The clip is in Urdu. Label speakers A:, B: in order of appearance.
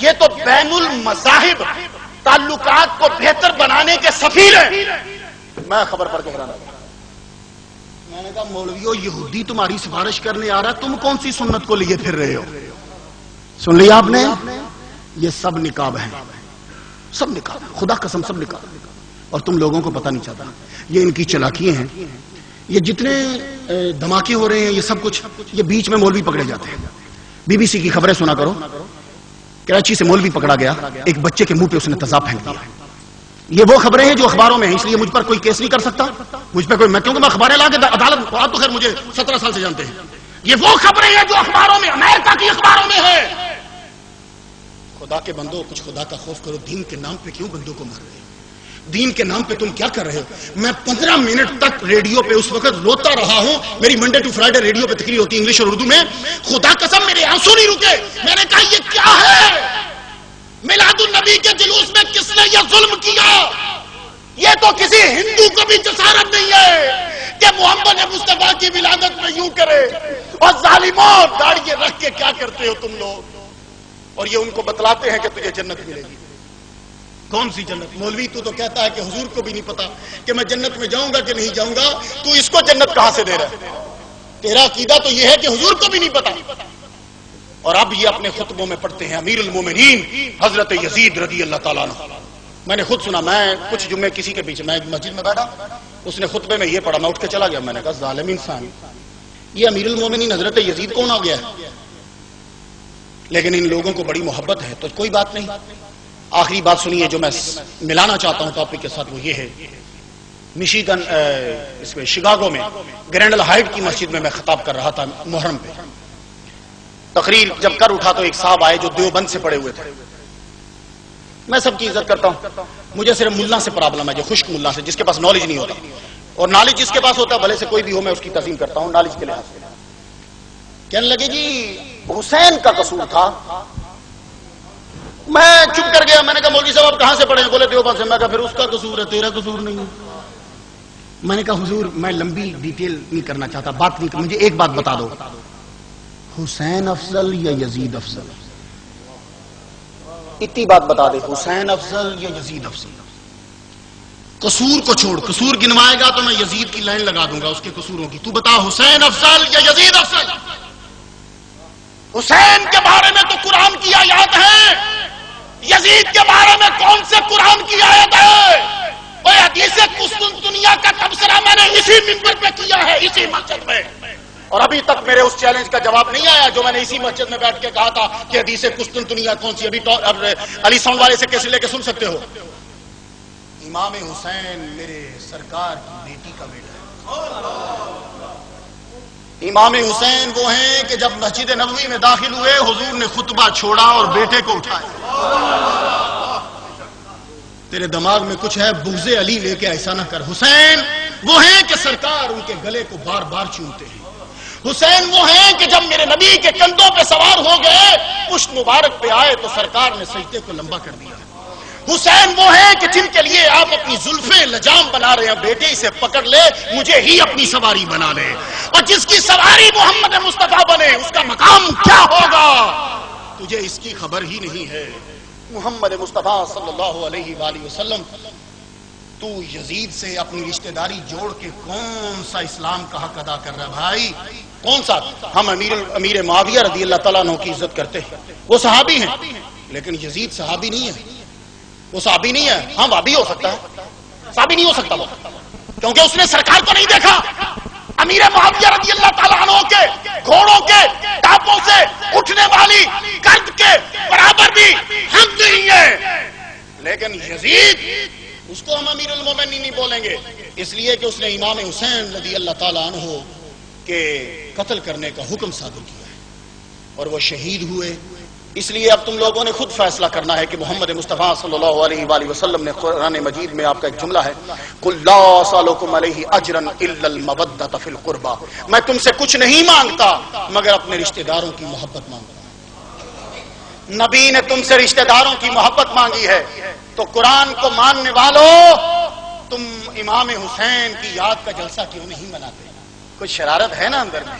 A: یہ تو بین المذاہب تعلقات کو بہتر بنانے کے سفیر ہیں. میں خبر پر کہہ رہا ہوں. میں نے کہا مولویو یہودی تمہاری سفارش کرنے آ رہا، تم کون سی سنت کو لیے پھر رہے ہو؟ سن لیا آپ نے؟ یہ سب نقاب ہیں، سب نقاب، خدا قسم سب نقاب. اور تم لوگوں کو پتہ نہیں چلتا. یہ ان کی چلاکیاں ہیں. یہ جتنے دھماکے ہو رہے ہیں، یہ سب کچھ یہ بیچ میں مولوی پکڑے جاتے ہیں. بی بی سی کی خبریں سنا کرو. کراچی سے مولوی پکڑا گیا، ایک بچے کے منہ پہ اس نے تیزاب پھینک دیا. یہ وہ خبریں ہیں جو اخباروں میں ہیں، اس لیے مجھ پر کوئی کیس نہیں کر سکتا. مجھ پہ کوئی، میں کیونکہ میں اخباریں لا کے عدالت، آپ تو خیر مجھے 17 سال سے جانتے ہیں. یہ وہ خبریں ہیں جو اخباروں میں، امریکہ کی اخباروں میں ہے. خدا کے بندو، کچھ خدا کا خوف کرو. دین کے نام پہ کیوں بندوں کو مار رہے ہو؟ دین کے نام پہ تم کیا کر رہے ہو؟ میں 15 منٹ تک ریڈیو پہ اس وقت روتا رہا ہوں. میری منڈے ٹو فرائیڈے ریڈیو پہ تقریر ہوتی ہے انگلش اور اردو میں. خدا قسم میرے آنسو نہیں رکے. میں نے کہا یہ کیا ہے؟ میلاد النبی کے جلوس میں کس نے یہ ظلم کیا؟ یہ تو کسی ہندو کو بھی جسارت نہیں ہے کہ محمد مصطفیٰ کی ولادت میں یوں کرے. اور ظالموں، داڑھی رکھ کے کیا کرتے ہو تم لوگ؟ اور یہ ان کو بتلاتے ہیں کہ تجھے جنت ملے گی. کون سی جنت؟ مولوی تو کہتا ہے کہ حضور کو بھی نہیں پتا کہ میں جنت میں جاؤں گا کہ نہیں جاؤں گا. تو اس کو جنت کہاں سے دے رہا ہے؟ تیرا عقیدہ تو یہ ہے کہ حضور کو بھی نہیں پتا. اور اب یہ اپنے خطبوں میں پڑھتے ہیں امیر المومنین حضرت یزید رضی اللہ تعالیٰ عنہ. میں نے خود سنا، میں کچھ جمعے کسی کے پیچھے، میں مسجد میں بیٹھا، اس نے خطبے میں یہ پڑھا، میں اٹھ کے چلا گیا. میں نے کہا ظالم انسان، یہ امیر المومنین حضرت یزید کون آ گیا ہے؟ لیکن ان لوگوں کو بڑی محبت ہے. تو کوئی بات نہیں. آخری بات سنیے جو میں ملانا چاہتا ہوں ٹاپک کے ساتھ، وہ یہ ہے مشیگن اس میں شکاگو میں گرینڈل ہائٹ کی مسجد میں خطاب کر رہا تھا محرم پہ. تقریر جب کر اٹھا تو ایک صاحب آئے جو دیوبند سے پڑے ہوئے تھے. میں سب کی عزت کرتا ہوں، مجھے صرف ملا سے پرابلم ہے، جو خشک ملا سے، جس کے پاس نالج نہیں ہوتا. اور نالج جس کے پاس ہوتا ہے بھلے سے کوئی بھی ہو، میں اس کی تعظیم کرتا ہوں نالج کے لحاظ سے. کہنے لگے جی حسین کا قصور تھا. میں چپ کر گیا. میں نے کہا مولوی صاحب آپ کہاں سے پڑھے ہیں؟ بولے دیوبند سے. میں کہا پھر اس کا قصور ہے، تیرا قصور نہیں ہے. میں نے کہا حضور میں لمبی ڈیٹیل نہیں کرنا چاہتا، بات نہیں، مجھے ایک بات بتا دو، حسین افضل یا یزید افضل؟ اتنی بات بتا دے، حسین افضل یا یزید افضل؟ قصور کو چھوڑ، قصور گنوائے گا تو میں یزید کی لائن لگا دوں گا اس کے قصوروں کی. تو بتا حسین افضل یا یزید افضل؟ حسین کے بارے میں تو قرآن کی آیات ہے، یزید کے بارے میں کون سے قرآن کی آیت ہے؟ وہ حدیث قسطنطنیہ کا تبصرہ میں نے اسی منبر پہ کیا ہے، اسی مسجد میں. اور ابھی تک میرے اس چیلنج کا جواب نہیں آیا جو میں نے اسی مسجد میں بیٹھ کے کہا تھا کہ حدیث قسطنطنیہ کون سی. ابھی علی ساؤنڈ والے سے کیسے لے کے سن سکتے ہو. امام حسین میرے سرکار کی بیٹی کا بیٹا ہے. امام حسین وہ ہیں کہ جب مسجد نبوی میں داخل ہوئے حضور نے خطبہ چھوڑا اور بیٹے کو اٹھایا. تیرے دماغ میں کچھ ہے، بغض علی لے کے ایسا نہ کر. حسین وہ ہیں کہ سرکار ان کے گلے کو بار بار چومتے ہیں. حسین وہ ہیں کہ جب میرے نبی کے کندھوں پہ سوار ہو گئے، پشت مبارک پہ آئے تو سرکار نے سجدے کو لمبا کر دیا. حسین وہ ہیں کہ جن کے لیے آپ اپنی زلفیں لجام بنا رہے ہیں، بیٹے اسے پکڑ لے مجھے ہی اپنی سواری بنا لے. اور جس کی سواری محمد مصطفیٰ بنے اس کا مقام کیا ہوگا تجھے اس کی خبر ہی نہیں ہے. محمد مصطفیٰ صلی اللہ علیہ وآلہ وسلم، تو یزید سے اپنی رشتہ داری جوڑ کے کون سا اسلام کا حق ادا کر رہا ہے بھائی؟ کون سا؟ ہم امیر معاویہ رضی اللہ تعالیٰ عنہ کی عزت کرتے ہیں، وہ صحابی ہیں، لیکن یزید صحابی نہیں ہے. وہ صحابی نہیں ہے. ہاں وابی ہو سکتا ہے، صحابی نہیں ہو سکتا وہ، کیونکہ اس نے سرکار کو نہیں دیکھا. امیر معاویہ رضی اللہ تعالیٰ عنہ کے گھوڑوں کے ٹاپوں سے اٹھنے والی گرد کے برابر بھی ہم نہیں ہیں. لیکن یزید اس کو ہم امیر المومنین نہیں بولیں گے، اس لیے کہ اس نے امام حسین رضی اللہ تعالیٰ عنہ کے قتل کرنے کا حکم صادر کیا ہے اور وہ شہید ہوئے. اس لیے اب تم لوگوں نے خود فیصلہ کرنا ہے کہ محمد مصطفیٰ صلی اللہ علیہ وآلہ وسلم نے قرآن مجید میں آپ کا ایک جملہ ہے، قُلْ لَا أَسْأَلُكُمْ عَلَيْهِ أَجْرًا إِلَّا الْمَوَدَّةَ فِي الْقُرْبَى. میں تم سے کچھ نہیں مانگتا مگر اپنے رشتہ داروں کی محبت مانگتا ہوں. نبی نے تم سے رشتہ داروں کی محبت مانگی ہے تو قرآن کو ماننے والوں تم امام حسین کی یاد کا جلسہ کیوں نہیں مناتے؟ کچھ شرارت ہے نا اندر میں.